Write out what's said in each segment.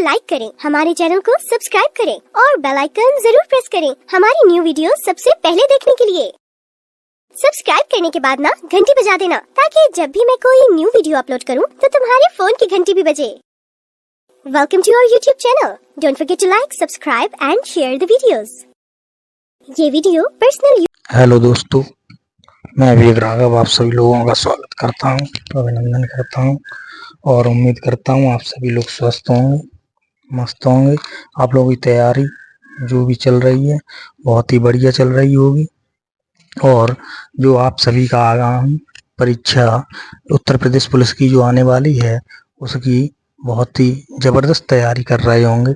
Like करें, हमारे channel को सब्सक्राइब करें और बेल आइकन जरूर प्रेस करें हमारी न्यू वीडियो सबसे पहले देखने के लिए। सब्सक्राइब करने के बाद ना घंटी बजा देना, ताकि जब भी मैं कोई न्यू वीडियो अपलोड करूं तो तुम्हारे फोन की घंटी भी बजे। Welcome to our YouTube channel. Don't forget to like, subscribe and share the videos. ये वीडियो पर्सनल। हेलो दोस्तों, मैं विवेक राघव आप सभी लोगों का स्वागत करता हूं, अभिनंदन करता हूं और उम्मीद करता हूं आप सभी लोग स्वस्थ होंगे, मस्त होंगे। आप लोगों की तैयारी जो भी चल रही है बहुत ही बढ़िया चल रही होगी और जो आप सभी का आगामी परीक्षा उत्तर प्रदेश पुलिस की जो आने वाली है उसकी बहुत ही ज़बरदस्त तैयारी कर रहे होंगे।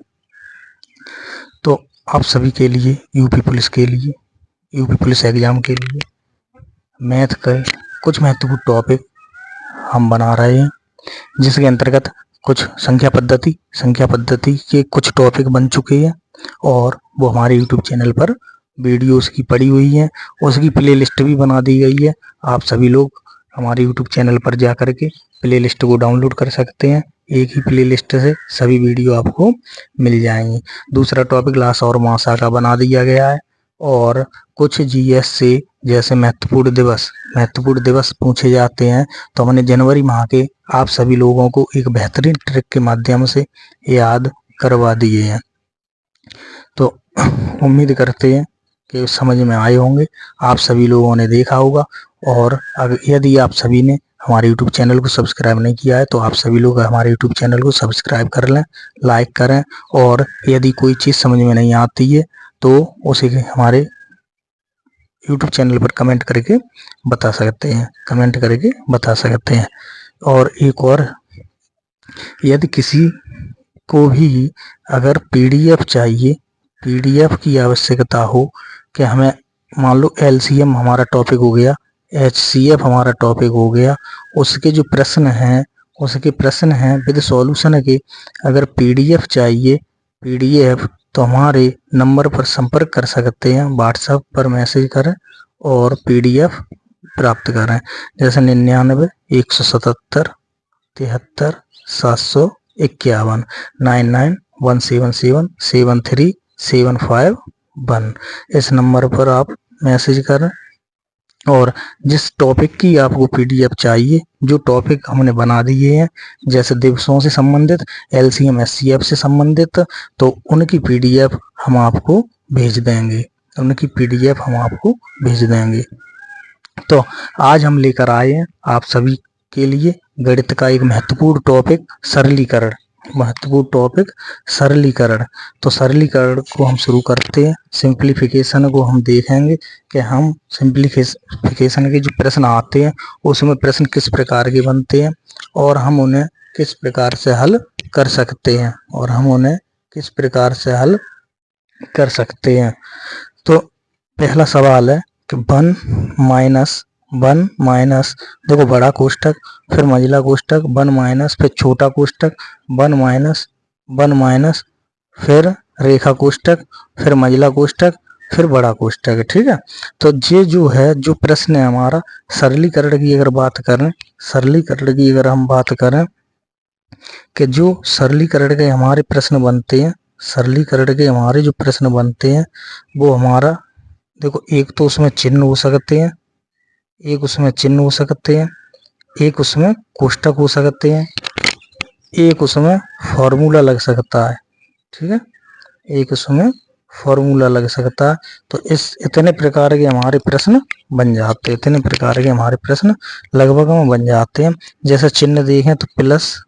तो आप सभी के लिए यूपी पुलिस एग्ज़ाम के लिए मैथ के कुछ महत्वपूर्ण टॉपिक हम बना रहे हैं, जिसके अंतर्गत कुछ संख्या पद्धति के कुछ टॉपिक बन चुके हैं और वो हमारे यूट्यूब चैनल पर वीडियोस की पड़ी हुई है, उसकी प्लेलिस्ट भी बना दी गई है। आप सभी लोग हमारे यूट्यूब चैनल पर जा कर के प्लेलिस्ट को डाउनलोड कर सकते हैं। एक ही प्लेलिस्ट से सभी वीडियो आपको मिल जाएंगे। दूसरा टॉपिक लाश और मासा का बना दिया गया है और कुछ जीएस से जैसे महत्वपूर्ण दिवस पूछे जाते हैं तो हमने जनवरी माह के आप सभी लोगों को एक बेहतरीन ट्रिक के माध्यम से याद करवा दिए हैं। तो उम्मीद करते हैं कि समझ में आए होंगे, आप सभी लोगों ने देखा होगा। और यदि आप सभी ने हमारे YouTube चैनल को सब्सक्राइब नहीं किया है तो आप सभी लोग हमारे YouTube चैनल को सब्सक्राइब कर लें, लाइक करें और यदि कोई चीज़ समझ में नहीं आती है तो उसे हमारे YouTube चैनल पर कमेंट करके बता सकते हैं। और एक और, यदि किसी को भी अगर PDF चाहिए, PDF की आवश्यकता हो कि हमें मान लो LCM हमारा टॉपिक हो गया, HCF हमारा टॉपिक हो गया, उसके जो प्रश्न हैं विद सॉल्यूशन के, अगर PDF चाहिए तो हमारे नंबर पर संपर्क कर सकते हैं, व्हाट्सएप पर मैसेज करें और PDF प्राप्त करें, जैसे 99 177 73 751 99 177 73 751। इस नंबर पर आप मैसेज करें और जिस टॉपिक की आपको PDF चाहिए, जो टॉपिक हमने बना दिए हैं जैसे दिवसों से संबंधित, LCM SCF से संबंधित, तो उनकी PDF हम आपको भेज देंगे। तो आज हम लेकर आए हैं आप सभी के लिए गणित का एक महत्वपूर्ण टॉपिक सरलीकरण। तो सरलीकरण को हम शुरू करते हैं। सिंप्लीफिकेशन को हम देखेंगे कि हम सिंप्लीफिकेशन के जो प्रश्न आते हैं उसमें प्रश्न किस प्रकार के बनते हैं और हम उन्हें किस प्रकार से हल कर सकते हैं। तो पहला सवाल है कि 1 माइनस देखो बड़ा कोष्ठक, फिर मंझला कोष्ठक, 1 माइनस, फिर छोटा कोष्ठक, 1 माइनस, फिर रेखा कोष्ठक, फिर मंझला कोष्ठक, फिर बड़ा कोष्ठक। ठीक है, तो ये जो प्रश्न है हमारा सरलीकरण की अगर हम बात करें कि जो सरलीकरण के हमारे जो प्रश्न बनते हैं वो हमारा, देखो एक तो उसमें चिन्ह हो सकते हैं, एक उसमें कोष्ठक हो सकते हैं, एक उसमें फॉर्मूला लग सकता है। ठीक है, एक उसमें फॉर्मूला लग सकता है। तो इतने प्रकार के हमारे प्रश्न बन जाते हैं, लगभग में बन जाते हैं। जैसे चिन्ह देखें तो प्लस,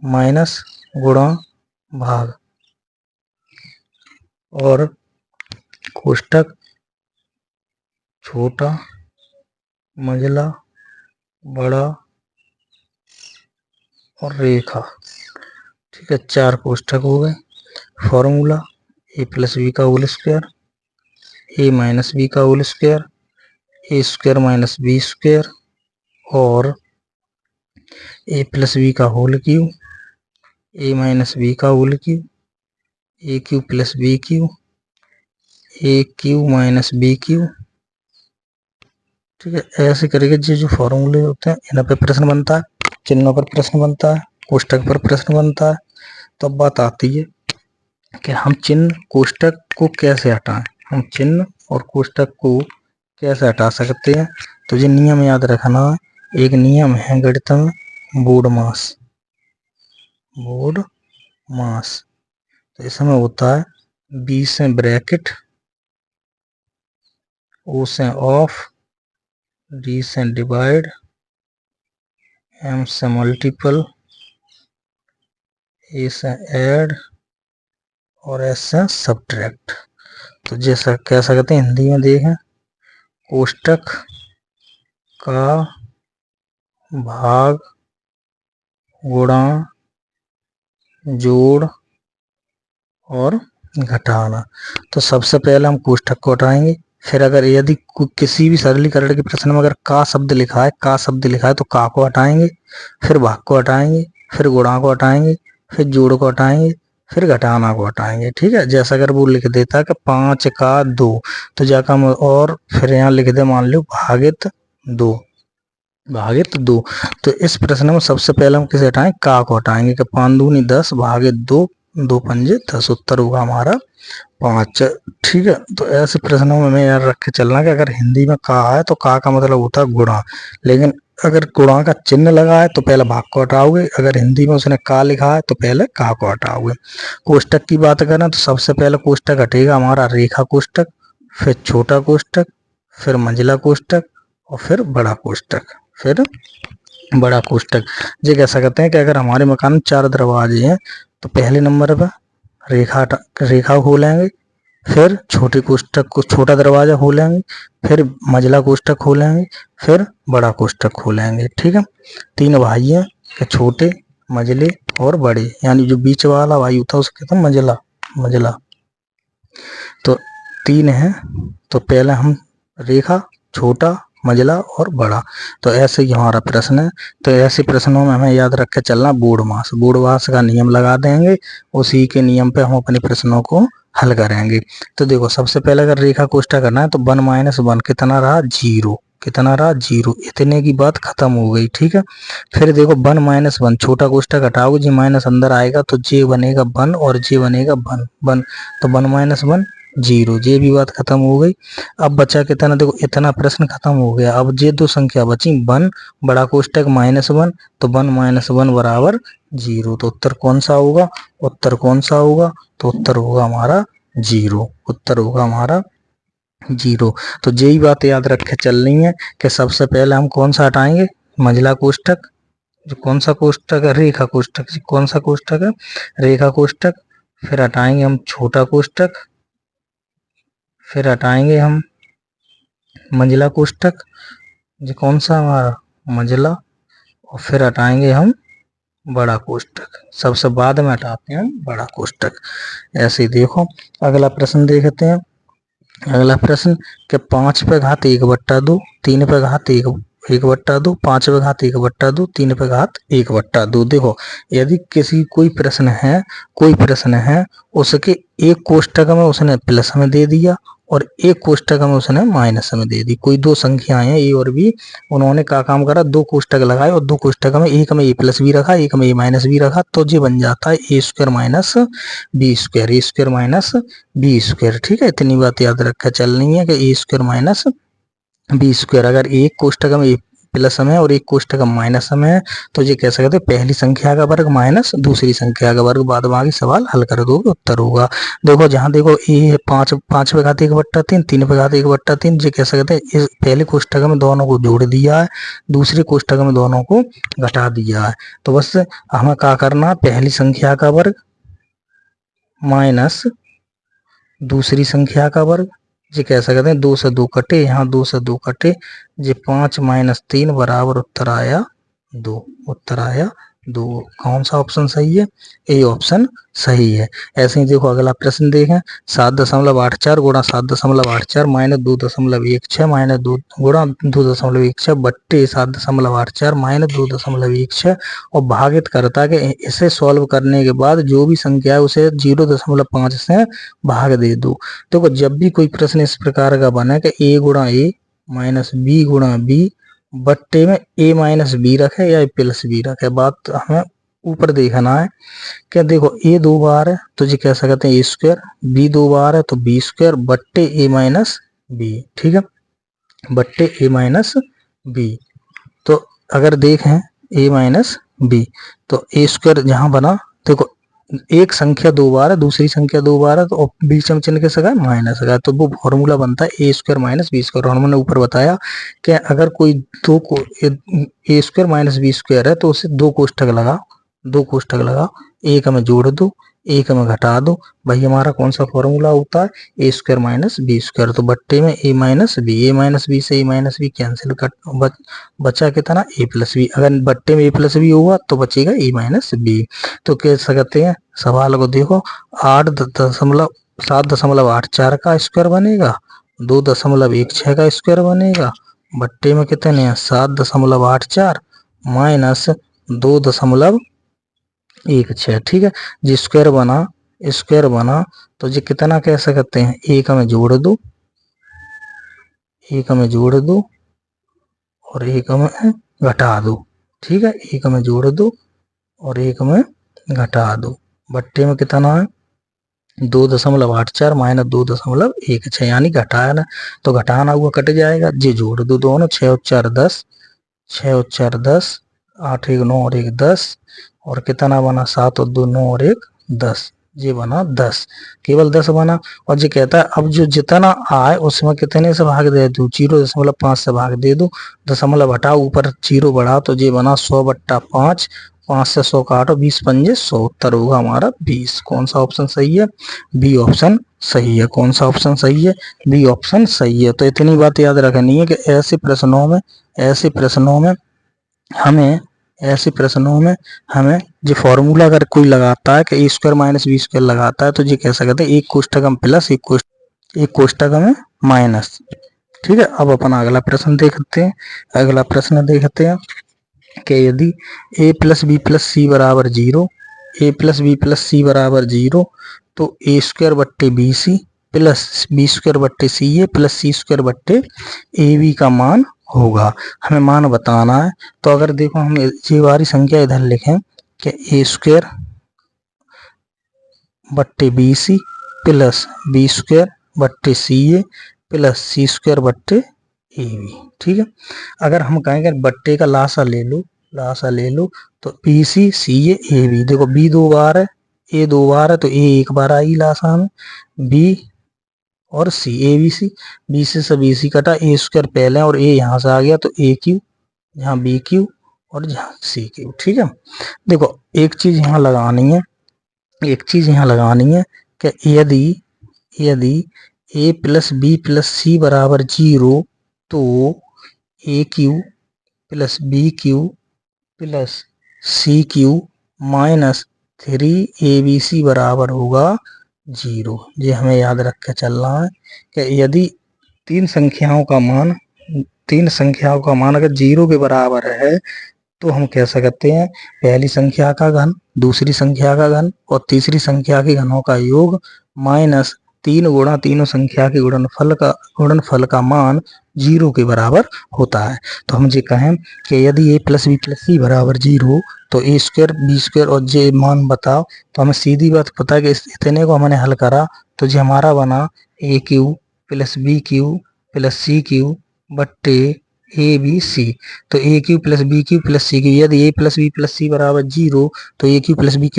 माइनस, गुणा, भाग, और कोष्ठक छोटा, मंझला, बड़ा और रेखा। ठीक है, 4 कोष्ठक हो गए। फॉर्मूला a+b का whole square, a minus b का whole square, a square minus b square, और a+b का whole cube, a minus b का whole cube, a cube plus b cube, a cube minus b cube. ठीक है, ऐसे करके जो फॉर्मूले होते हैं इन पे प्रश्न बनता है, चिन्हों पर प्रश्न बनता है, कोष्ठक पर प्रश्न बनता है। तो अब बात आती है कि हम चिन्ह कोष्टक को कैसे हटाएं। हम चिन्ह और कोष्टक को कैसे हटा सकते हैं, तो ये नियम याद रखना है। एक नियम है गणित में बोडमास। तो इसमें होता है बी से ब्रैकेट, ओ से ऑफ, डी से डिवाइड, एम से मल्टीपल, ए से ऐड और एस से सब्ट्रैक्ट। तो जैसा कह सकते हैं हिंदी में देखें, कोष्टक का भाग, गुणा, जोड़ और घटाना। तो सबसे पहले हम कोष्टक को हटाएंगे। फिर अगर यदि किसी भी सरलीकरण के प्रश्न में अगर का शब्द लिखा है तो का को हटाएंगे, फिर भाग को हटाएंगे, फिर गुणा को हटाएंगे, फिर जोड़ को हटाएंगे, फिर घटाना को हटाएंगे। ठीक है, जैसा अगर वो लिख देता है कि 5 का 2, तो जाकर हम और फिर यहाँ लिख दे मान लो भागित 2। तो इस प्रश्न में सबसे पहले हम किसे हटाएं, का को हटाएंगे कि 5 दूनी 10 भागित 2, 2 पंजे 10, उत्तर होगा हमारा 5। ठीक है, तो ऐसे प्रश्नों में हमें याद रख के चलना कि अगर हिंदी में का है तो का मतलब होता है गुणा, लेकिन अगर गुणा का चिन्ह लगा है तो पहले भाग को हटाओगे, अगर हिंदी में उसने का लिखा है तो पहले का को हटाओगे। कोष्टक की बात करें तो सबसे पहले कोष्टक हटेगा हमारा रेखा कोष्टक, फिर छोटा कोष्टक, फिर मंझला कोष्टक और फिर बड़ा कोष्टक। ये कह सकते हैं कि अगर हमारे मकान में 4 दरवाजे हैं तो पहले नंबर पर रेखा खोलेंगे, फिर छोटे कोष्टक को छोटा दरवाजा खोलेंगे, फिर मंझला कोष्टक खोलेंगे, फिर बड़ा कोष्टक खोलेंगे। ठीक है, 3 भाई हैं, छोटे, मंझले और बड़े, यानी जो बीच वाला भाई होता है उसको कहते हैं मंझला। तो 3 है, तो पहले हम रेखा, छोटा, मंझला और बड़ा। तो ऐसे ही हमारा प्रश्न है। तो ऐसे प्रश्नों में हमें याद रख के चलना बोडमास का नियम लगा देंगे, उसी के नियम पे हम अपने प्रश्नों को हल करेंगे। तो देखो सबसे पहले अगर रेखा कोष्टक करना है तो 1 - 1 कितना रहा, 0। इतने की बात खत्म हो गई। ठीक है, फिर देखो 1 - 1 छोटा कोष्टक हटाओगे, जी माइनस अंदर आएगा तो जे बनेगा 1 और जे बनेगा 1, तो 1 - 1 0, ये भी बात खत्म हो गई। अब बचा कितना, देखो इतना प्रश्न खत्म हो गया। अब ये 2 संख्या बची 1 बड़ा कोष्टक -1, तो 1 - 1 बराबर 0। तो उत्तर कौन सा होगा, तो उत्तर होगा हमारा 0। तो यही बात याद रख के चलनी है कि सबसे पहले हम कौन सा हटाएंगे, मंझला कोष्टक। जो कौन सा कोष्टक है, रेखा कोष्टक। कौन सा कोष्टक है, रेखा कोष्टक। फिर हटाएंगे हम छोटा कोष्टक, फिर हटाएंगे हम मंझला कोष्टक, जो कौन सा हमारा मंझला, और फिर हटाएंगे हम बड़ा कोष्टक। सबसे बाद में हटाते हैं हम बड़ा कोष्टक। ऐसे ही देखो अगला प्रश्न देखते हैं। अगला प्रश्न कि 5 पे घात 1/2, 3 पे घात 1/2, 5 पे घात 1/2, 3 पे घात 1/2। देखो यदि कोई प्रश्न है उसके एक कोष्टक में उसने प्लस में दे दिया और एक कोष्टक में उसने माइनस में दे दी। कोई 2 संख्याएं हैं ए और बी, उन्होंने क्या काम करा, 2 कोष्टक लगाए और 2 कोष्टक में एक में ए प्लस भी रखा, एक में ए माइनस भी रखा, तो ये बन जाता है a² - b²। ठीक है, इतनी बात याद रखकर चलनी है कि a² - b²। अगर एक कोष्टक में ए प्लस में और एक कोष्टक में माइनस में है तो ये कह सकते हैं पहली संख्या का वर्ग माइनस दूसरी संख्या का वर्ग। बाद बाकी सवाल हल कर दोगे, उत्तर होगा। देखो जहां देखो ए 5 पे घात 1/3, 3 पे घात 1/3, ये कह सकते हैं इस पहले कोष्टक में दोनों को जोड़ दिया है, दूसरे कोष्टक में दोनों को घटा दिया है। तो बस हमें क्या करना है, पहली संख्या का वर्ग माइनस दूसरी संख्या का वर्ग। ये कह सकते हैं 2 से 2 कटे, यहाँ 2 से 2 कटे, ये 5 - 3 बराबर उत्तर आया 2। कौन सा ऑप्शन सही है, ए ऑप्शन सही है। ऐसे ही देखो अगला प्रश्न देखें, 7.84 गुणा 7.84 माइनस 2.16 माइनस 2 गुणा 2.16 बट्टे 7.84 माइनस 2.16 और भागित करता कि इसे सॉल्व करने के बाद जो भी संख्या है उसे 0.5 से भाग दे दो। देखो जब भी कोई प्रश्न इस प्रकार का बने कि a गुणा a माइनस b गुणा b बट्टे में a माइनस बी रखे या a प्लस बी रखे, बात हमें ऊपर देखना है क्या, देखो ए 2 बार है तो जी कह सकते हैं ए स्क्वायर, बी 2 बार है तो बी स्क्वायर बट्टे ए माइनस बी, ठीक है, बट्टे ए माइनस बी। तो अगर देखें ए माइनस बी तो ए स्क्वायर जहां बना, देखो एक संख्या 2 बार है, दूसरी संख्या 2 बार है, तो बीच में चिन्ह किसका है, माइनस का, तो वो फॉर्मूला बनता है ए स्क्वायर माइनस बी स्क्वायर। और हमने ऊपर बताया कि अगर कोई दो को ए स्क्वायर माइनस बी स्क्वायर है तो उसे दो कोष्ठक लगा, एक में जोड़ दो, एक में घटा दो, भाई हमारा कौन सा फॉर्मूला होता है, ए स्क्वायर माइनस बी स्क्वायर। तो बट्टे में ए माइनस बी से ए माइनस बी कैंसिल कर बचा कितना, ए प्लस बी। अगर बट्टे में ए प्लस बी होगा तो बचेगा ए माइनस बी। तो कह सकते हैं सवाल को देखो, 7.84 का स्क्वायर बनेगा, 2.16 का स्क्वायर बनेगा, बट्टे में कितने हैं 7.84 माइनस 2.16, ठीक है जी। स्क्वायर बना तो जी कितना कह सकते हैं, एक में जोड़ दो और एक में घटा दो, ठीक है, एक में जोड़ दो और एक में घटा दो, बट्टे में कितना है 2.84 माइनस 2.16, यानी घटाना, तो घटाना हुआ कट जाएगा, जी जोड़ दो दोनों, 6 और 4 10, 6 और 4 10, 8 1 9 और 1 10, और कितना बना 7 और 2 9 और 1 10, ये बना 10, केवल 10 बना। और ये कहता है अब जो जितना आए उसमें कितने से भाग दे दो, 0.5 से भाग दे दो, दशमलव हटाओ ऊपर 0 बढ़ा, तो ये बना 100/5, 5 से 100 काटो, 20 पंजे 100, उत्तर होगा हमारा 20। कौन सा ऑप्शन सही है, बी ऑप्शन सही है। कौन सा ऑप्शन सही है, बी ऑप्शन सही है। तो इतनी बात याद रखनी है कि ऐसे प्रश्नों में हमें जो फॉर्मूला अगर कोई लगाता है कि a square minus B square लगाता है तो ये कह सकते हैं एक कोष्ठक में प्लस एक कोष्ठक में माइनस, ठीक है। अब अपन अगला प्रश्न देखते हैं कि यदि a plus b plus c बराबर 0, तो ए स्क्वायर बट्टे b c plus b square बट्टे सी ए प्लस सी स्क्वायर बट्टे ए बी का मान होगा। हमें मान बताना है। तो अगर देखो हम ये वाली संख्या इधर लिखें कि ए स्क्वायर बट्टे b c plus b square बट्टे सी ए प्लस सी स्क्वायर बट्टे ए बी, ठीक है। अगर हम कहेंगे बट्टे का लासा ले लो तो b c c a b, देखो बी 2 बार है, ए 2 बार है, तो ए 1 बार आई लासा में, बी और सी ए बी सी, बी से बी सी कटा, ए स्क्वायर पहले और ए यहाँ से आ गया, तो ए क्यू, यहाँ बी क्यू और यहाँ सी क्यू, ठीक है। देखो एक चीज यहाँ लगानी है कि यदि a plus b plus c बराबर 0, तो a cube plus b cube plus c cube minus 3abc बराबर होगा 0। ये हमें याद रख के चलना है कि यदि तीन संख्याओं का मान अगर 0 के बराबर है तो हम कह सकते हैं पहली संख्या का घन, दूसरी संख्या का घन और तीसरी संख्या के घनों का योग माइनस 3 गुणा तीनों संख्या के गुणनफल का मान 0 के बराबर होता है। तो हम ये कहें कि यदि a plus b plus c बराबर 0, तो ए स्क्वायर बी स्क्वायर और जे मान बताओ, तो हमें सीधी बात पता है कि इतने को हमने हल करा तो जो हमारा बना a cube plus b cube plus c cube बट्टे ए बी सी। तो a cube plus b cube plus c cube, यदि a plus b plus c बराबर 0, तो a cube plus b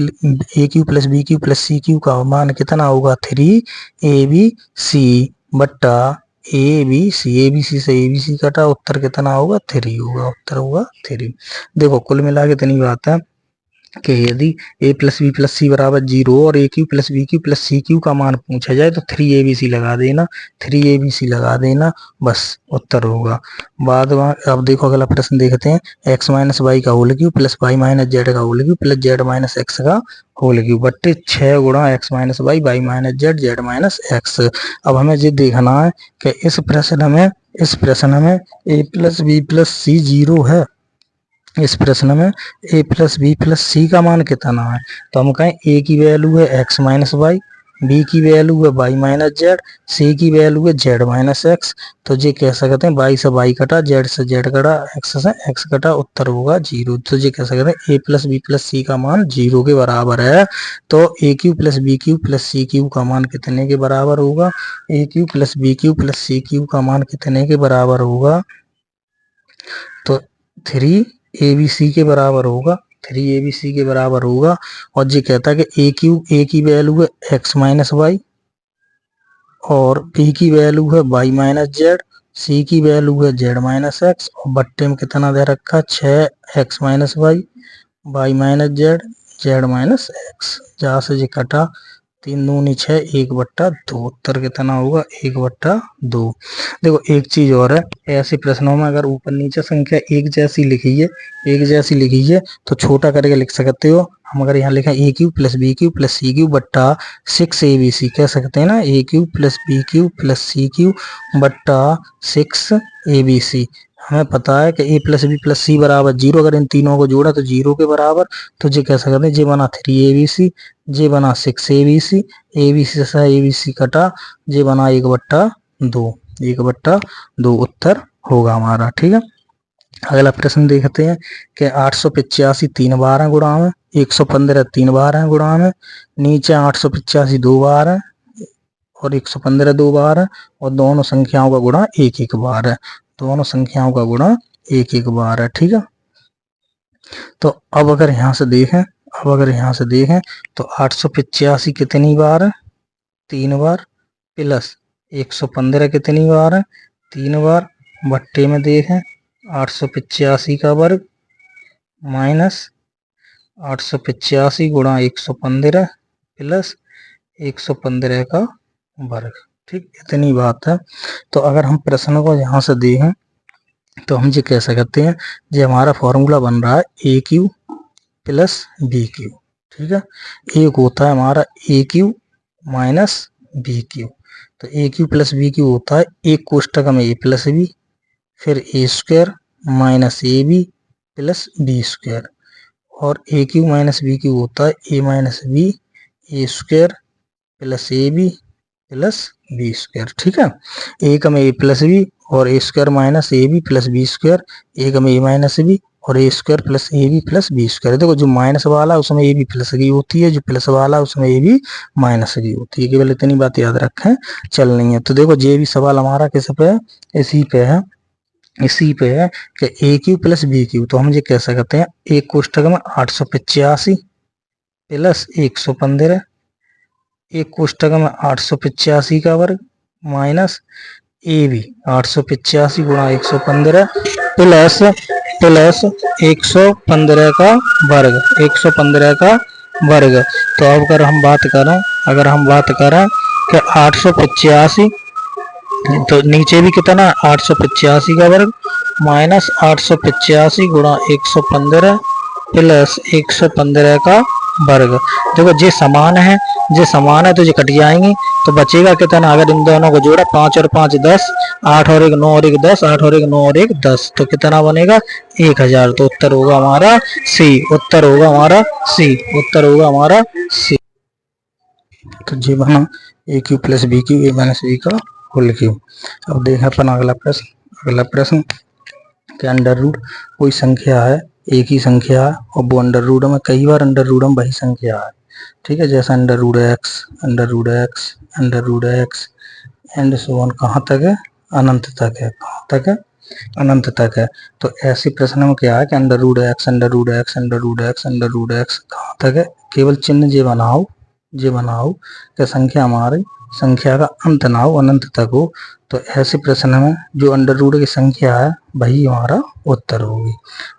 cube plus c cube का मान कितना होगा 3abc बट्टा ए बी सी से ए बी सी कटा, उत्तर कितना होगा 3 होगा, उत्तर होगा 3। देखो कुल मिला के इतनी बात है कि यदि a plus b plus c बराबर 0 और a cube plus b cube plus c cube का मान पूछा जाए तो 3abc लगा देना, बस उत्तर होगा। बाद में अब देखो अगला प्रश्न देखते हैं, x माइनस वाई का whole cube plus y minus z का whole cube plus z minus x का होल क्यू बट्टे 6 गुणा x minus y y minus z z minus x. अब हमें ये देखना है कि इस प्रश्न में a प्लस बी प्लस सी 0 है, इस प्रश्न में a plus b plus c का मान कितना है। तो हम कहें a की वैल्यू है x माइनस वाई बी की वैल्यू है वाई माइनस जेड, सी की वैल्यू है जेड माइनस एक्स। तो ये कह सकते हैं वाई से वाई कटा, जेड से जेड कटा, एक्स से एक्स कटा, उत्तर होगा 0। तो ये कह सकते हैं a plus b plus c का मान 0 के बराबर है। तो a cube plus b cube plus c cube का मान कितने के बराबर होगा? A cube plus b cube plus c cube का मान कितने के बराबर होगा? तो 3 ABC के बराबर होगा, 3 ABC के बराबर होगा। और ये कहता है कि ए की वैल्यू है एक्स माइनस वाई, और बी की वैल्यू है वाई माइनस जेड, सी की वैल्यू है जेड माइनस एक्स, और बट्टे में कितना दे रखा? 6 x minus y, y minus z, z minus x. जहाँ से ये कटा 3 दूनी 6, 1/2। उत्तर कितना होगा? 1/2। देखो एक चीज और है, ऐसे प्रश्नों में अगर ऊपर नीचे संख्या एक जैसी लिखी है तो छोटा करके लिख सकते हो। हम अगर यहाँ लिखें a cube plus b cube plus c cube बट्टा 6ABC, कह सकते हैं ना, a cube plus b cube plus c cube बट्टा 6ABC। हमें पता है कि a plus b plus c बराबर 0, अगर इन तीनों को जोड़ा तो 0 के बराबर। तो ये कह सकते हैं ये बना 3ABC, ये बना 6ABC, ABC से ABC कटा, ये बना 1/2, 1/2 उत्तर होगा हमारा। ठीक है, अगला प्रश्न देखते हैं कि 885 3 बार है गुणा में, 115 3 बार है गुणा में, नीचे 885 2 बार है और 115 2 बार है, और दोनों संख्याओं का गुणा 1 बार है, दोनों संख्याओं का गुणा 1 बार है। ठीक है, तो अब अगर यहाँ से देखें तो 885 कितनी बार है? 3 बार, प्लस 115 कितनी बार है? 3 बार, बट्टे में देखें 885 का वर्ग माइनस 885 गुणा 115 प्लस 115 का वर्ग। ठीक, इतनी बात है। तो अगर हम प्रश्न को यहाँ से देखें तो हम ये कह सकते हैं, ये हमारा फॉर्मूला बन रहा है a cube plus b cube. ठीक है, एक होता है हमारा a cube minus b cube. तो a cube plus b cube होता है एक कोष्टक में ए प्लस बी, फिर a square minus a b plus b square, और a cube minus b cube होता है a minus b a square plus a b plus b square. ठीक है, एक में ए प्लस बी और a square minus a b plus b square, एक में ए माइनस बी और a square plus a b plus b square. देखो जो माइनस वाला उसमें ए बी प्लस की होती है, जो प्लस वाला उसमें ए बी माइनस की होती है। केवल इतनी बात याद रखें, चलनी है। तो देखो ये भी सवाल हमारा किस पे है? इसी पे है कि ए क्यू प्लस बी क्यू। तो हम ये कह सकते हैं एक कोष्टक में 885 प्लस 115, एक कोष्टक में 885 का वर्ग माइनस ए बी 885 गुणा 115 प्लस 115 का वर्ग, 115 का वर्ग। तो अब अगर हम बात करें कि 885, तो नीचे भी कितना 885 का वर्ग माइनस 885 गुणा 115 प्लस 115 का वर्ग। देखो ये समान है तो ये कट जाएंगे, तो बचेगा कितना? अगर इन दोनों को जोड़ा 5 और 5 10, 8 और 1 9 और 1 10, 8 और 1 9 और 1 10, तो कितना बनेगा? 1000। तो उत्तर होगा हमारा सी, उत्तर होगा हमारा सी। तो ये बना a cube plus b cube a minus b का होल क्यूब। अब देखें अपन अगला प्रश्न कि अंडर रूट कोई संख्या है, एक ही संख्या है और वो अंडर रूट में कई बार अंडर रूट में वही संख्या है। ठीक है, जैसा under root x and so on, कहाँ तक है? अनंत तक है। कहाँ तक है? अनंत तक है। तो ऐसे प्रश्न में क्या है कि अंडर रूट एक्स कहाँ तक है? केवल चिन्ह जे बनाओ कि संख्या हमारी संख्या का अंत ना हो, अनंत तक हो। तो ऐसे प्रश्न में जो अंडर रूट की संख्या है वही हमारा उत्तर होगी।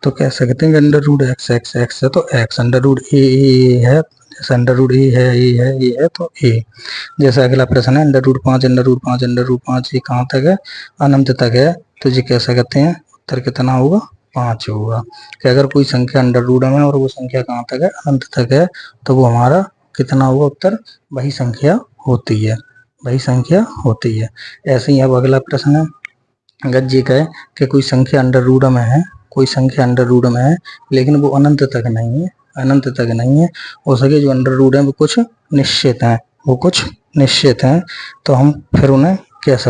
तो कह सकते हैं कि अंडर रूट एक्स है तो एक्स, अंडर रूट ए है, जैसे अंडर रूट ए है तो ए। जैसे अगला प्रश्न है अंडर रूट 5 ये कहाँ तक है? अनंत तक है। तो ये कह सकते हैं उत्तर कितना होगा? 5 होगा। कि अगर कोई संख्या अंडर रूट में और वो संख्या कहाँ तक है? अनंत तक है, तो वो हमारा कितना होगा उत्तर? वही संख्या होती है। ऐसे ही अब अगला प्रश्न है, अगर ये कहे कि कोई संख्या अंडर रूट में है लेकिन वो अनंत तक नहीं है, हो सके जो अंडर रूट है वो कुछ निश्चित है, वो कुछ निश्चित हैं, तो हम फिर उन्हें कैसे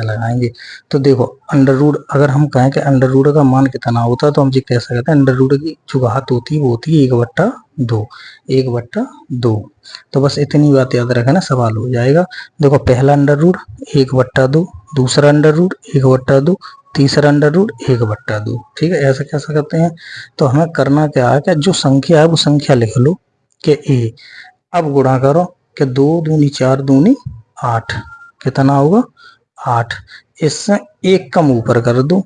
लगाएंगे, तो देखो अंडर रूट, अगर हम कहें कि अंडर रूट का मान कितना होता है तो हम जी कैसे कहते हैं, अंडर रूट की जो घात होती है वो होती है 1/2। तो बस इतनी बात याद रखना, सवाल हो जाएगा। देखो पहला अंडर रूट 1/2, दूसरा अंडर रूट 1/2, तीसरा अंडर रूट 1/2। ठीक है, ऐसे कैसे करते हैं, तो हमें करना क्या है कि जो संख्या है वो संख्या लिख लो कि a, अब गुणा करो कि 2 दूनी 4 दूनी 8, कितना होगा 8, इससे एक कम ऊपर कर दो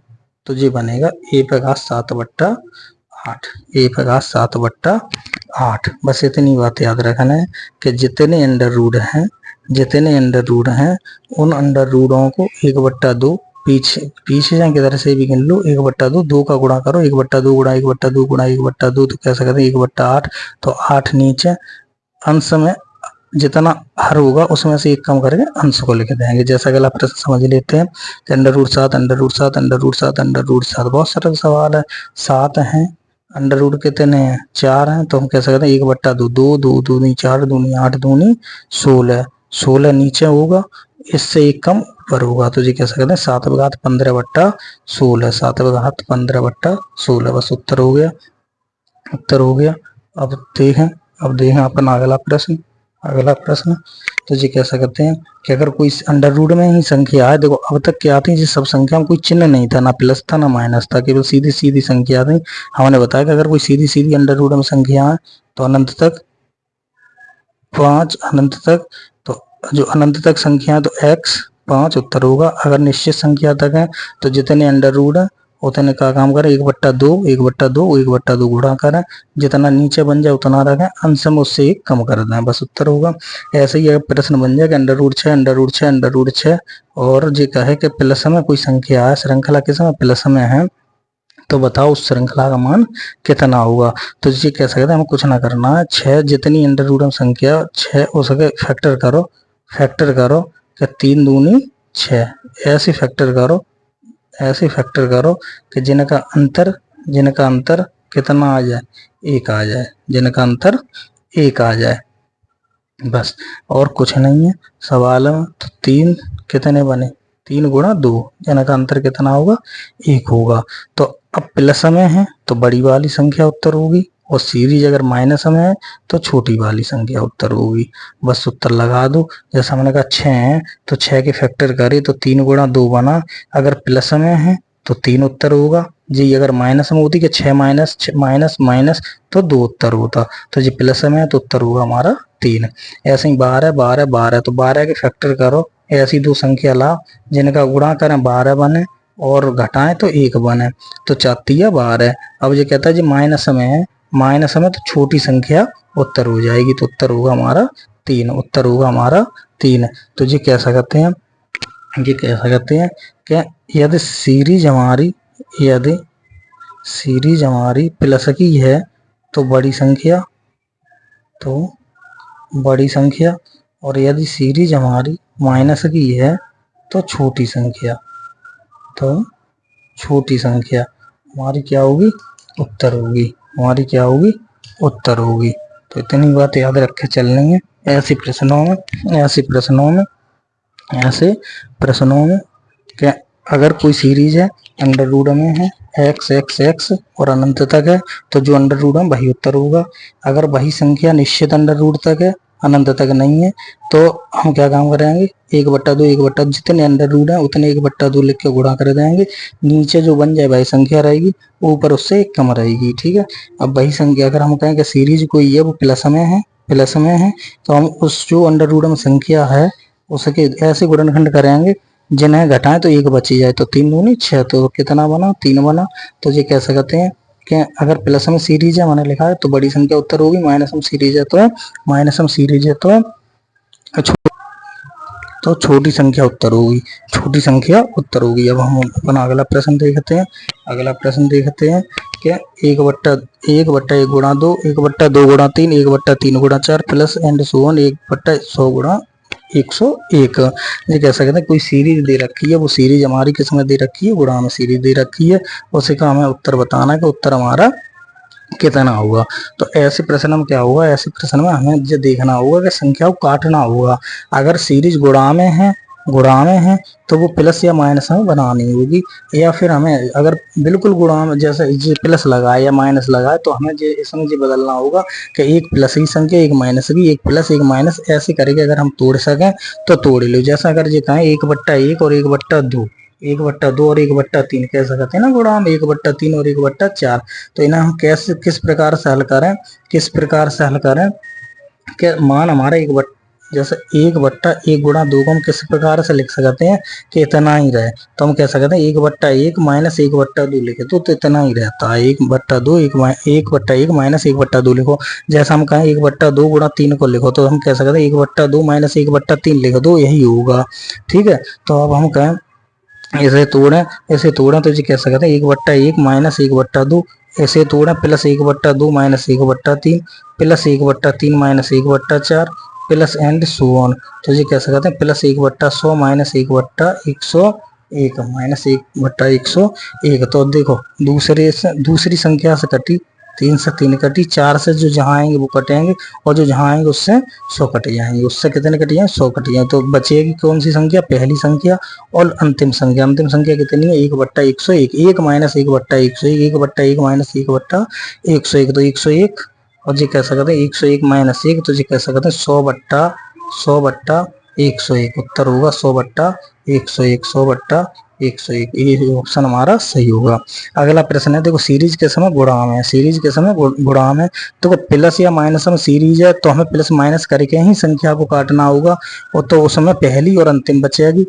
तो ये बनेगा a पे घात 7/8। बस इतनी बात याद रखना है कि जितने अंडर रूट हैं उन अंडर रूटों को 1/2 पीछे जाए किधर से भी गिन लो, 1/2, 2 का गुणा करो, 1/2 गुणा 1/2 गुणा 1/2 तो कैसे कहते हैं 1/8, तो 8 नीचे, अंश में जितना हर होगा उसमें से एक कम करके अंश को लिख देंगे। जैसा अगला प्रश्न समझ लेते हैं, अंडर रूट 7 बहुत सरल सवाल है। 7 है, अंडर रूट कितने हैं 4 हैं, तो हम कैसे कहते हैं 1/2, 2 दूनी 4 दूनी 8 दूनी 16 नीचे होगा, इससे एक कम ऊपर होगा, तो ये कैसे कहते हैं 7/15/16। बस उत्तर हो गया। अब देखें अपना अगला प्रश्न, तो जी कैसा करते हैं कि अगर कोई अंडर रूट में ही संख्या है, देखो अब तक क्या आती है, सब संख्या में कोई चिन्ह नहीं था, ना प्लस था ना माइनस था, केवल सीधी संख्या थी। हमने बताया कि अगर कोई सीधी अंडर रूट में संख्या है तो अनंत तक 5, अनंत तक, तो जो अनंत तक संख्या है तो x 5 उत्तर होगा। अगर निश्चित संख्या तक है तो जितने अंडर रूट है उतने का काम करें 1/2 गुणा करें, जितना नीचे बन जाए उतना रखें, अंश में उससे एक कम कर दें, बस उत्तर होगा। ऐसे ही प्रश्न बन जाए कि अंडर रूट 6 और जो कहे कि प्लस में कोई संख्या है, श्रृंखला किस में प्लस में है, तो बताओ उस श्रृंखला का मान कितना होगा। तो ये कह सकते हैं हमें कुछ ना करना है, 6 जितनी अंडर रूट में संख्या 6 उसके फैक्टर करो कि 3 दूनी 6, ऐसे फैक्टर करो कि जिनका अंतर कितना आ जाए, 1 आ जाए, जिनका अंतर 1 आ जाए, बस और कुछ नहीं है सवाल में। तो 3 कितने बने, 3 गुणा 2, जिनका अंतर कितना होगा 1 होगा। तो अब प्लस में है तो बड़ी वाली संख्या उत्तर होगी, और सीरीज अगर माइनस में है तो छोटी वाली संख्या उत्तर होगी, बस उत्तर लगा दो। जैसा मैंने कहा 6 है तो 6 के फैक्टर करे तो 3 गुणा 2 बना, अगर प्लस में है तो 3 उत्तर होगा जी, अगर माइनस में होती कि 6 माइनस तो 2 उत्तर होता, तो जी प्लस में है तो उत्तर होगा हमारा 3। ऐसे ही 12 तो 12 के फैक्टर करो, ऐसी दो संख्या ला जिनका गुणा करें 12 बने और घटाएं तो 1 बने, तो 4 12। अब ये कहता है जी माइनस में तो छोटी संख्या उत्तर हो जाएगी, तो उत्तर होगा हमारा 3। तो ये कैसा करते हैं कि यदि सीरीज हमारी प्लस की है तो बड़ी संख्या, और यदि सीरीज हमारी माइनस की है तो छोटी संख्या हमारी क्या होगी, उत्तर होगी। तो इतनी बात याद रख के चलनी है। ऐसे प्रश्नों में क्या अगर कोई सीरीज है अंडर रूट में है x और अनंत तक है तो जो अंडर रूट है वही उत्तर होगा। अगर वही संख्या निश्चित अंडर रूट तक है अनंत तक नहीं है तो हम क्या काम करेंगे 1/2 जितने अंडर रूट है उतने 1/2 लिख के गुणा कर देंगे, नीचे जो बन जाए वही संख्या रहेगी, ऊपर उससे एक कम रहेगी। ठीक है, अब वही संख्या अगर हम कहें कि सीरीज कोई है वो प्लस में है तो हम उस जो अंडर रूट में संख्या है उसके ऐसे गुणनखंड करेंगे जिन्हें घटाएं तो 1 बची जाए, तो 3 दूनी 6, तो कितना बना 3 बना। तो ये कह सकते हैं कि अगर प्लस में सीरीज है मैंने लिखा है तो बड़ी संख्या उत्तर होगी, माइनस में सीरीज है तो छोटी संख्या उत्तर होगी, अब हम अपना अगला प्रश्न देखते हैं कि 1/1 गुणा 2, 1/2 गुणा 3, 1/3 गुणा 4 प्लस एंड सो ऑन 1/100 गुणा 101। ये कह सकते हैं कोई सीरीज दे रखी है, वो सीरीज हमारी किस में दे रखी है, गुणा में सीरीज दे रखी है, उसी का हमें उत्तर बताना है कि उत्तर हमारा कितना होगा। तो ऐसे प्रश्न में क्या होगा, ऐसे प्रश्न में हमें जो देखना होगा कि संख्या को काटना होगा। अगर सीरीज गुणा में है तो वो प्लस या माइनस हमें बनानी होगी, या फिर हमें अगर बिल्कुल गुणा में जैसे ये प्लस लगाए या माइनस लगाए तो हमें ये इसमें ये बदलना होगा कि एक प्लस की संख्या एक माइनस की, एक प्लस एक माइनस ऐसे करके अगर हम तोड़ सकें तो तोड़ लो। जैसा अगर ये कहें 1/1 और 1/2, 1/2 और 1/3 कह सकते हैं ना गुणा में, 1/3 और 1/4। तो इन्हें हम कैसे किस प्रकार से हल करें, कि मान हमारा जैसे 1/1 गुणा 2 को हम किस प्रकार से लिख सकते हैं कि इतना ही रहे। तो हम कह सकते हैं 1/1 माइनस 1/2 लिखे तो इतना ही रहता है। 1/2 1/1 माइनस 1/2 लिखो। जैसा हम कहें 1/2 गुणा 3 को लिखो तो हम कह सकते हैं 1/2 माइनस 1/3 लिख दो, यही होगा। ठीक है, तो अब हम कहें ऐसे तोड़ें तो जी कह सकते हैं 1/1 माइनस 1/2, ऐसे तोड़ें plus 1/2 minus 1/3 plus 1/3 minus 1/4 plus and so on. तो जी कह सकते हैं प्लस 1/100 माइनस 1/101 माइनस 1/101। तो देखो दूसरी संख्या से कटी, 3 से 3 कटी, 4 से जो जहाँ आएंगे वो कटेंगे और जो जहाँ आएंगे उससे 100 कट जाएंगे। उससे कितने कट जाएंगे, 100 कट जाएंगे। तो बचेगी कौन सी संख्या, पहली संख्या और अंतिम संख्या कितनी है 1/101, 1 माइनस 1/101, 1/1 माइनस 1/101 तो 101। और जी कह सकते हैं 101 माइनस 1 तो जी कह सकते हैं 100/101। उत्तर होगा 100/101, 100/101। ये ऑप्शन हमारा सही होगा। अगला प्रश्न है, देखो सीरीज के समय गुणा में देखो प्लस या माइनस में सीरीज है तो हमें प्लस माइनस करके ही संख्या को काटना होगा, और तो उसमें पहली और अंतिम बचेगी।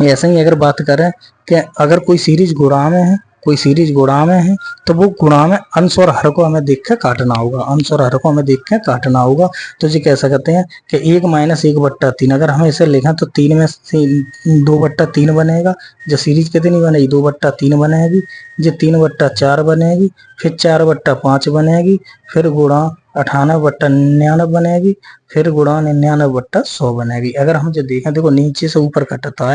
ऐसे ही अगर बात करें कि अगर कोई सीरीज गुणा में है तो वो गुणा में अंश और हर को हमें देख के काटना होगा। तो जी कह सकते हैं कि 1 माइनस 1/3 अगर हम इसे लिखें तो 3 में से 2/3 बनेगा। जो सीरीज कितनी बनेगी 2/3 बनेगी, जो 3/4 बनेगी, फिर 4/5 बनेगी, फिर गुणा 98/99 बनेगी, फिर गुणा 99/100 बनेगी। अगर हम जो देखें देखो नीचे से ऊपर कटता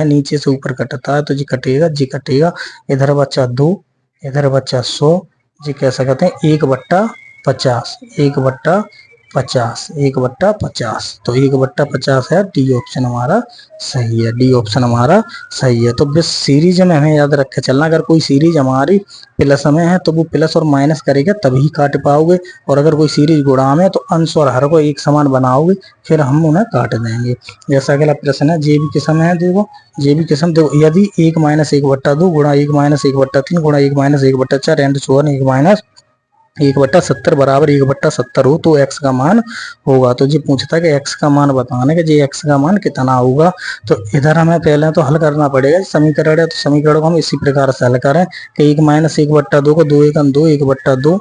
है तो जी कटेगा इधर बचा 2, इधर बचा 100, जी कह सकते हैं 1/50, 1/50 तो 1/50 है। डी ऑप्शन हमारा सही है। तो बस सीरीज में हमें याद रख के चलना, अगर कोई सीरीज हमारी प्लस में है तो वो प्लस और माइनस करेगा तभी काट पाओगे, और अगर कोई सीरीज गुणा में तो अंश और हर को एक समान बनाओगे फिर हम उन्हें काट देंगे। जैसा अगला प्रश्न है जेबी किस्म है, देखो यदि 1 माइनस 1/2 गुणा 1 माइनस 1/3 गुणा 1 minus 1/4 and so on 1 minus 1/70 बराबर 1/70 हो तो x का मान होगा। तो जी पूछता है कि x का मान बताने का, जी x का मान कितना होगा। तो इधर हमें पहले तो हल करना पड़ेगा, समीकरण है तो समीकरण को हम इसी प्रकार से हल करें कि 1 माइनस 1/2 को 2 1 2 1/2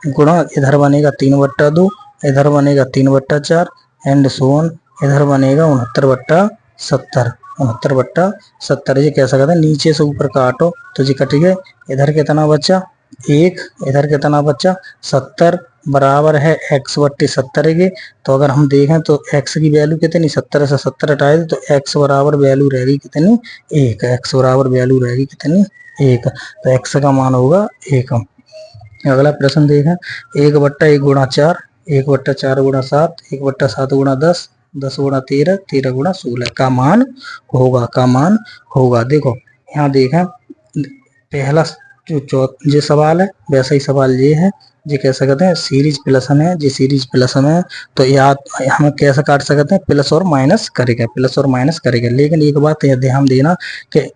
गुणा इधर बनेगा 3/2, इधर बनेगा 3/4 एंड सो ऑन, इधर बनेगा 69/70 ये कह सकते हैं। नीचे से ऊपर काटो तो जी कट गए, इधर कितना बचा 1, इधर कितना बचा 70 बराबर है x/70 के। तो अगर हम देखें तो x की वैल्यू कितनी 70 से 70 हटाए तो x बराबर वैल्यू रहेगी कितनी 1, x बराबर वैल्यू रहेगी कितनी 1, तो x का मान होगा 1। अगला प्रश्न देखें 1/1 गुणा 4, 1/4 गुणा 7, 1/7 गुणा 10, 10 गुणा 13, 13 गुणा 16 का मान होगा। देखो यहाँ देखें पहला जो सवाल है वैसा ही सवाल ये है, जी कह सकते हैं सीरीज प्लस में है, जी सीरीज प्लस में है तो याद हम कैसे काट सकते हैं प्लस और माइनस करेगा। लेकिन एक बात ध्यान देना कि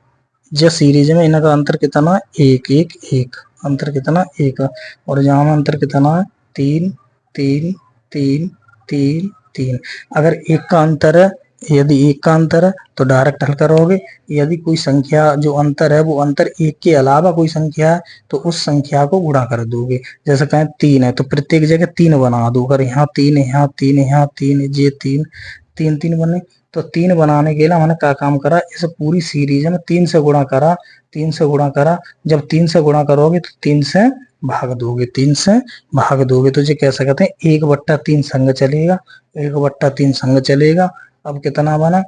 जो सीरीज में इनका अंतर कितना 1 1 1, अंतर कितना 1, और यहाँ में अंतर कितना है 3 3 3 3 3। अगर एक का अंतर है, यदि एक का अंतर है तो डायरेक्ट हल करोगे, यदि कोई संख्या जो अंतर है वो अंतर एक के अलावा कोई संख्या है तो उस संख्या को गुणा कर दोगे। जैसे कहें 3 है तो प्रत्येक जगह 3 बना दो, अगर यहाँ 3 यहाँ 3 यहाँ 3 ये 3 3 3 बने तो 3 बनाने के लिए हमने क्या काम करा, इस पूरी सीरीज में 3 से गुणा करा। जब 3 से गुणा करोगे तो 3 से भाग दोगे तो ये कह सकते हैं 1/3 संग चलेगा। अब कितना बना,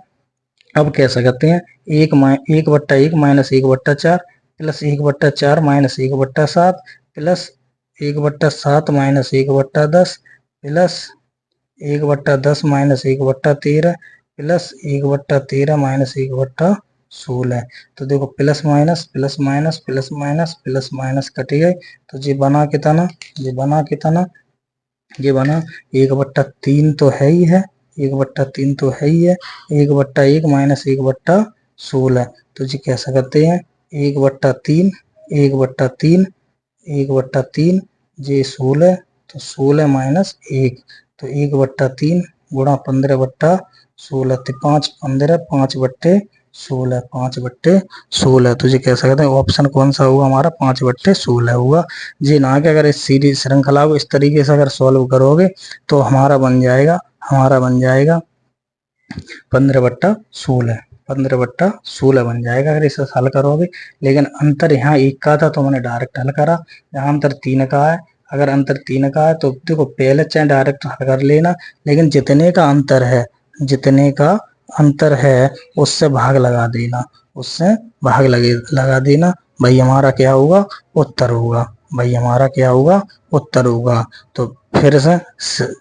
अब कह सकते हैं 1/1 minus 1/4 plus 1/4 minus 1/7 plus 1/7 minus 1/10 plus 1/10 minus 1/13 plus 1/13 minus 1/16। तो देखो plus minus plus minus plus minus plus minus cut गए, तो ये बना कितना, ये बना कितना, ये बना 1/3 तो है ही है, 1/3 तो है ही है, 1/1 माइनस 1/16। तो ये कह सकते हैं 1/3 1/3 1/3 ये 16, तो 16 माइनस 1, तो 1/3 गुणा 15/16, तो 5 15 5/16 5/16। तो ये कह सकते हैं ऑप्शन कौन सा होगा हमारा, 5/16 होगा। जी ना कि अगर इस सीरीज श्रृंखला को इस तरीके से अगर सॉल्व करोगे तो हमारा बन जाएगा 15/16 15/16 बन जाएगा अगर इसे हल करोगे। लेकिन अंतर यहाँ 1 का था तो मैंने डायरेक्ट हल करा, यहाँ अंतर 3 का है। अगर अंतर 3 का है तो देखो पहले चाहे डायरेक्ट हल कर लेना, लेकिन जितने का अंतर है, जितने का अंतर है उससे भाग लगा देना, उससे भाग लगा देना। भाई हमारा क्या होगा, उत्तर होगा। भाई हमारा क्या होगा, उत्तर होगा। तो फिर से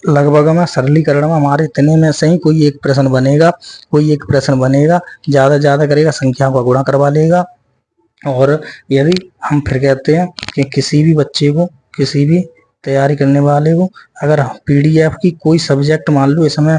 लगभग में सरलीकरण में हमारे इतने में से ही कोई एक प्रश्न बनेगा, कोई एक प्रश्न बनेगा, ज्यादा करेगा, संख्या का गुणा करवा लेगा। और यदि हम फिर कहते हैं कि किसी भी बच्चे को, किसी भी तैयारी करने वाले को अगर पीडीएफ की कोई सब्जेक्ट मान लो इसमें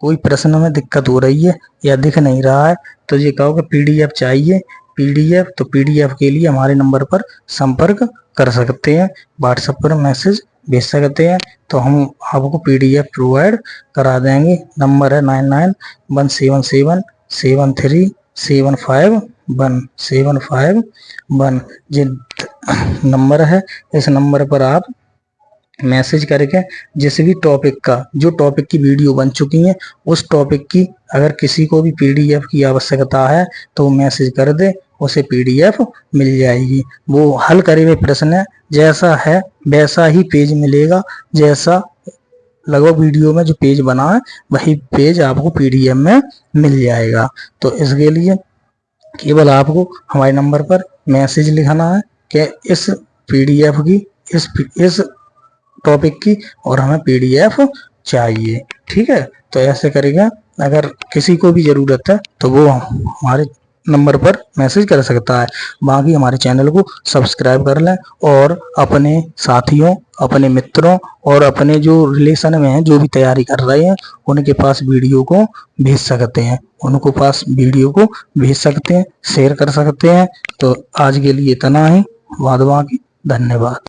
कोई प्रश्न में दिक्कत हो रही है या दिख नहीं रहा है, तो ये कहो कि पीडीएफ चाहिए, पीडीएफ, तो पीडीएफ के लिए हमारे नंबर पर संपर्क कर सकते हैं, व्हाट्सएप पर मैसेज भेज सकते हैं, तो हम आपको पीडीएफ प्रोवाइड करा देंगे। नंबर है 991773751751 ये नंबर है। इस नंबर पर आप मैसेज करके जिस भी टॉपिक का, जो टॉपिक की वीडियो बन चुकी है उस टॉपिक की अगर किसी को भी पीडीएफ की आवश्यकता है तो वो मैसेज कर दे, उसे पीडीएफ मिल जाएगी। वो हल करे हुए प्रश्न जैसा है वैसा ही पेज मिलेगा, जैसा लगभग वीडियो में जो पेज बना है वही पेज आपको पीडीएफ में मिल जाएगा। तो इसके लिए केवल आपको हमारे नंबर पर मैसेज लिखना है कि इस पीडीएफ की, इस टॉपिक की और हमें पीडीएफ चाहिए। ठीक है, तो ऐसे करेगा। अगर किसी को भी जरूरत है तो वो हमारे नंबर पर मैसेज कर सकता है। बाकी हमारे चैनल को सब्सक्राइब कर लें और अपने साथियों, अपने मित्रों और अपने जो रिलेशन में हैं, जो भी तैयारी कर रहे हैं, उनके पास वीडियो को भेज सकते हैं, उनको पास वीडियो को भेज सकते हैं, शेयर कर सकते हैं। तो आज के लिए इतना ही, बाद बाकी धन्यवाद।